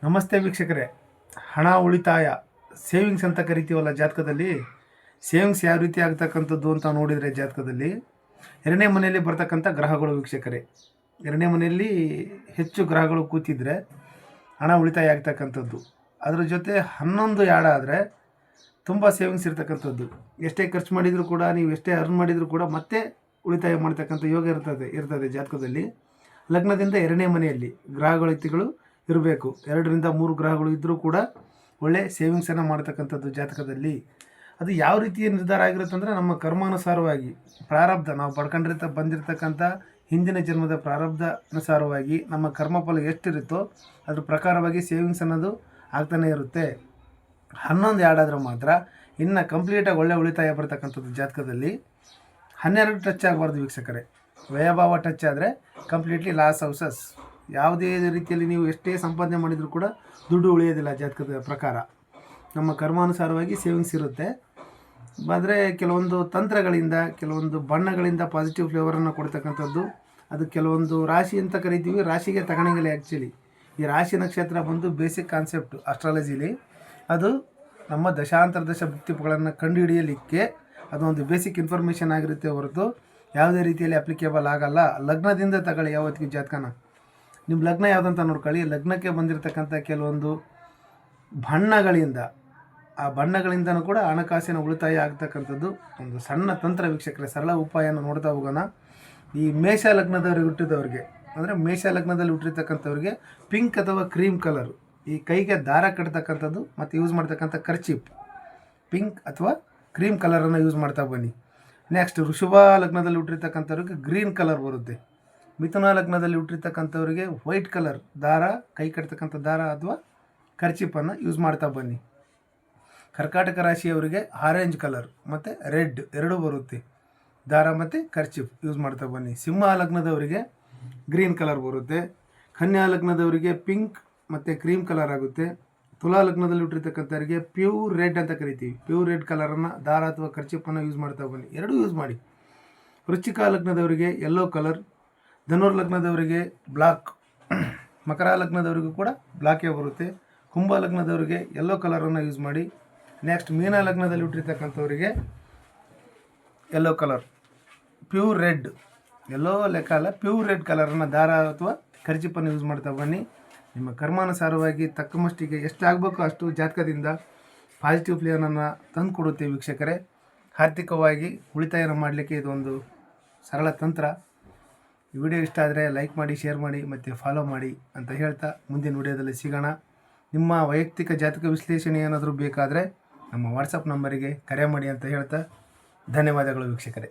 ನಮಸ್ತೆ ವೀಕ್ಷಕರೇ. ಹಣ ಉಳಿತಾಯ ಸೇವಿಂಗ್ಸ್ ಅಂತ ಕರಿತೀವಲ್ಲ ಜಾತಕದಲ್ಲಿ, ಸೇವಿಂಗ್ಸ್ ಯಾವ ರೀತಿ ಆಗ್ತಕ್ಕಂಥದ್ದು ಅಂತ ನೋಡಿದರೆ ಜಾತಕದಲ್ಲಿ ಎರಡನೇ ಮನೆಯಲ್ಲಿ ಬರ್ತಕ್ಕಂಥ ಗ್ರಹಗಳು ವೀಕ್ಷಕರೇ, ಎರಡನೇ ಮನೆಯಲ್ಲಿ ಹೆಚ್ಚು ಗ್ರಹಗಳು ಕೂತಿದ್ರೆ ಹಣ ಉಳಿತಾಯ ಆಗ್ತಕ್ಕಂಥದ್ದು. ಅದರ ಜೊತೆ 11 ಯಾಡ ಆದರೆ ತುಂಬ ಸೇವಿಂಗ್ಸ್ ಇರ್ತಕ್ಕಂಥದ್ದು. ಎಷ್ಟೇ ಖರ್ಚು ಮಾಡಿದರೂ ಕೂಡ, ನೀವು ಎಷ್ಟೇ ಅರ್ನ್ ಮಾಡಿದರೂ ಕೂಡ ಮತ್ತೆ ಉಳಿತಾಯ ಮಾಡ್ತಕ್ಕಂಥ ಯೋಗ ಇರ್ತದೆ ಜಾತಕದಲ್ಲಿ. ಲಗ್ನದಿಂದ ಎರಡನೇ ಮನೆಯಲ್ಲಿ ಗ್ರಹಗಳು ಇರಬೇಕು. 2ರಿಂದ 3 ಗ್ರಹಗಳು ಇದ್ದರೂ ಕೂಡ ಒಳ್ಳೆ ಸೇವಿಂಗ್ಸನ್ನು ಮಾಡ್ತಕ್ಕಂಥದ್ದು ಜಾತಕದಲ್ಲಿ. ಅದು ಯಾವ ರೀತಿಯ ನಿರ್ಧಾರ ಆಗಿರುತ್ತೆ ಅಂದರೆ, ನಮ್ಮ ಕರ್ಮಾನುಸಾರವಾಗಿ ಪ್ರಾರಬ್ಧ, ನಾವು ಬಂದಿರತಕ್ಕಂಥ ಹಿಂದಿನ ಜನ್ಮದ ಪ್ರಾರಬ್ಧ ಅನುಸಾರವಾಗಿ ನಮ್ಮ ಕರ್ಮಫಲ ಎಷ್ಟಿರುತ್ತೋ ಅದ್ರ ಪ್ರಕಾರವಾಗಿ ಸೇವಿಂಗ್ಸ್ ಅನ್ನೋದು ಆಗ್ತಾನೆ ಇರುತ್ತೆ. 11 ಯಾಡಾದ್ರೆ ಮಾತ್ರ ಇನ್ನು ಕಂಪ್ಲೀಟಾಗಿ ಒಳ್ಳೆ ಉಳಿತಾಯ ಬರ್ತಕ್ಕಂಥದ್ದು ಜಾತಕದಲ್ಲಿ. 12 ಟಚ್ ಆಗಬಾರ್ದು ವೀಕ್ಷಕರೇ. ವ್ಯಯಭಾವ ಟಚ್ ಆದರೆ ಕಂಪ್ಲೀಟ್ಲಿ ಲಾಸ್ ಹೌಸಸ್. ಯಾವುದೇ ರೀತಿಯಲ್ಲಿ ನೀವು ಎಷ್ಟೇ ಸಂಪಾದನೆ ಮಾಡಿದರೂ ಕೂಡ ದುಡ್ಡು ಉಳಿಯೋದಿಲ್ಲ ಜಾತಕದ ಪ್ರಕಾರ. ನಮ್ಮ ಕರ್ಮಾನುಸಾರವಾಗಿ ಸೇವಿಂಗ್ಸ್ ಇರುತ್ತೆ. ಆದರೆ ಕೆಲವೊಂದು ತಂತ್ರಗಳಿಂದ, ಕೆಲವೊಂದು ಬಣ್ಣಗಳಿಂದ ಪಾಸಿಟಿವ್ ಫ್ಲೇವರನ್ನು ಕೊಡ್ತಕ್ಕಂಥದ್ದು. ಅದು ಕೆಲವೊಂದು ರಾಶಿ ಅಂತ ಕರಿತೀವಿ, ರಾಶಿಗೆ ತಗೊಂಡಂಗಿಲ್ಲ ಆ್ಯಕ್ಚುಲಿ. ಈ ರಾಶಿ ನಕ್ಷತ್ರ ಬಂದು ಬೇಸಿಕ್ ಕಾನ್ಸೆಪ್ಟ್ ಅಸ್ಟ್ರಾಲಜಿಲಿ. ಅದು ನಮ್ಮ ದಶಾಂತರ ದಶ ಭುಕ್ತಿಗಳನ್ನು ಕಂಡುಹಿಡಿಯಲಿಕ್ಕೆ ಅದೊಂದು ಬೇಸಿಕ್ ಇನ್ಫಾರ್ಮೇಷನ್ ಆಗಿರುತ್ತೆ ಹೊರತು ಯಾವುದೇ ರೀತಿಯಲ್ಲಿ ಅಪ್ಲಿಕೇಬಲ್ ಆಗಲ್ಲ. ಲಗ್ನದಿಂದ ತಗೊಳ್ಳಿ ಯಾವತ್ತಿಗೂ ಜಾತಕನ. ನಿಮ್ಮ ಲಗ್ನ ಯಾವುದಂತ ನೋಡ್ಕೊಳ್ಳಿ. ಲಗ್ನಕ್ಕೆ ಬಂದಿರತಕ್ಕಂಥ ಕೆಲವೊಂದು ಬಣ್ಣಗಳಿಂದ, ಆ ಬಣ್ಣಗಳಿಂದನೂ ಕೂಡ ಹಣಕಾಸಿನ ಉಳಿತಾಯ ಆಗ್ತಕ್ಕಂಥದ್ದು ಒಂದು ಸಣ್ಣ ತಂತ್ರ ವೀಕ್ಷಕರೇ. ಸರಳ ಉಪಾಯನ ನೋಡ್ತಾ ಹೋಗೋಣ. ಈ ಮೇಷ ಲಗ್ನದವ್ರಿಗೆ ಹುಟ್ಟಿದವ್ರಿಗೆ, ಅಂದರೆ ಮೇಷ ಲಗ್ನದಲ್ಲಿ ಹುಟ್ಟಿರ್ತಕ್ಕಂಥವ್ರಿಗೆ ಪಿಂಕ್ ಅಥವಾ ಕ್ರೀಮ್ ಕಲರು, ಈ ಕೈಗೆ ದಾರ ಕಟ್ತಕ್ಕಂಥದ್ದು ಮತ್ತು ಯೂಸ್ ಮಾಡ್ತಕ್ಕಂಥ ಖರ್ಚಿಪ್ ಪಿಂಕ್ ಅಥವಾ ಕ್ರೀಮ್ ಕಲರನ್ನು ಯೂಸ್ ಮಾಡ್ತಾ ಬನ್ನಿ. ನೆಕ್ಸ್ಟ್ ವೃಷಭ ಲಗ್ನದಲ್ಲಿ ಹುಟ್ಟಿರ್ತಕ್ಕಂಥವ್ರಿಗೆ ಗ್ರೀನ್ ಕಲರ್ ಬರುತ್ತೆ. ಮಿಥುನ ಲಗ್ನದಲ್ಲಿ ಹುಟ್ಟಿರ್ತಕ್ಕಂಥವ್ರಿಗೆ ವೈಟ್ ಕಲರ್ ದಾರ, ಕೈ ಕಟ್ತಕ್ಕಂಥ ದಾರ ಅಥವಾ ಖರ್ಚಿಪ್ಪನ್ನು ಯೂಸ್ ಮಾಡ್ತಾ ಬನ್ನಿ. ಕರ್ಕಾಟಕ ರಾಶಿಯವರಿಗೆ ಆರೆಂಜ್ ಕಲರ್ ಮತ್ತು ರೆಡ್ ಎರಡೂ ಬರುತ್ತೆ, ದಾರ ಮತ್ತು ಖರ್ಚಿಪ್ ಯೂಸ್ ಮಾಡ್ತಾ ಬನ್ನಿ. ಸಿಂಹ ಲಗ್ನದವರಿಗೆ ಗ್ರೀನ್ ಕಲರ್ ಬರುತ್ತೆ. ಕನ್ಯಾ ಲಗ್ನದವರಿಗೆ ಪಿಂಕ್ ಮತ್ತು ಕ್ರೀಮ್ ಕಲರ್ ಆಗುತ್ತೆ. ತುಲಾ ಲಗ್ನದಲ್ಲಿ ಹುಟ್ಟಿರ್ತಕ್ಕಂಥವ್ರಿಗೆ ಪ್ಯೂರ್ ರೆಡ್ ಅಂತ ಕರಿತೀವಿ. ಪ್ಯೂರ್ ರೆಡ್ ಕಲರನ್ನು ದಾರ ಅಥವಾ ಖರ್ಚಿಪ್ಪನ್ನು ಯೂಸ್ ಮಾಡ್ತಾ ಬನ್ನಿ, ಎರಡೂ ಯೂಸ್ ಮಾಡಿ. ವೃಶ್ಚಿಕ ಲಗ್ನದವರಿಗೆ ಯೆಲ್ಲೋ ಕಲರ್. ಧನುರ್ ಲಗ್ನದವರಿಗೆ ಬ್ಲಾಕ್. ಮಕರ ಲಗ್ನದವರಿಗೂ ಕೂಡ ಬ್ಲಾಕೇ ಬರುತ್ತೆ. ಕುಂಭ ಲಗ್ನದವರಿಗೆ ಯೆಲ್ಲೋ ಕಲರನ್ನು ಯೂಸ್ ಮಾಡಿ. ನೆಕ್ಸ್ಟ್ ಮೀನ ಲಗ್ನದಲ್ಲಿ ಹುಟ್ಟಿರ್ತಕ್ಕಂಥವರಿಗೆ ಯೆಲ್ಲೋ ಕಲರ್, ಪ್ಯೂರ್ ರೆಡ್, ಎಲ್ಲೋ ಲೆಕ್ಕ ಅಲ್ಲ, ಪ್ಯೂರ್ ರೆಡ್ ಕಲರನ್ನು ದಾರ ಅಥವಾ ಖರ್ಚಿಪ್ಪನ್ನು ಯೂಸ್ ಮಾಡ್ತಾ ಬನ್ನಿ. ನಿಮ್ಮ ಕರ್ಮಾನುಸಾರವಾಗಿ ತಕ್ಕ ಮಟ್ಟಿಗೆ ಎಷ್ಟಾಗಬೇಕು ಅಷ್ಟು ಜಾತಕದಿಂದ ಪಾಸಿಟಿವ್ ಫ್ಲೇವರನ್ನು ತಂದು ಕೊಡುತ್ತೆ ವೀಕ್ಷಕರೇ. ಆರ್ಥಿಕವಾಗಿ ಉಳಿತಾಯನ ಮಾಡಲಿಕ್ಕೆ ಇದೊಂದು ಸರಳ ತಂತ್ರ. ಈ ವಿಡಿಯೋ ಇಷ್ಟ ಆದರೆ ಲೈಕ್ ಮಾಡಿ, ಶೇರ್ ಮಾಡಿ ಮತ್ತು ಫಾಲೋ ಮಾಡಿ ಅಂತ ಹೇಳ್ತಾ ಮುಂದಿನ ವಿಡಿಯೋದಲ್ಲಿ ಸಿಗೋಣ. ನಿಮ್ಮ ವೈಯಕ್ತಿಕ ಜಾತಕ ವಿಶ್ಲೇಷಣೆ ಏನಾದರೂ ಬೇಕಾದರೆ ನಮ್ಮ ವಾಟ್ಸಪ್ ನಂಬರಿಗೆ ಕರೆ ಮಾಡಿ ಅಂತ ಹೇಳ್ತಾ ಧನ್ಯವಾದಗಳು ವೀಕ್ಷಕರೇ.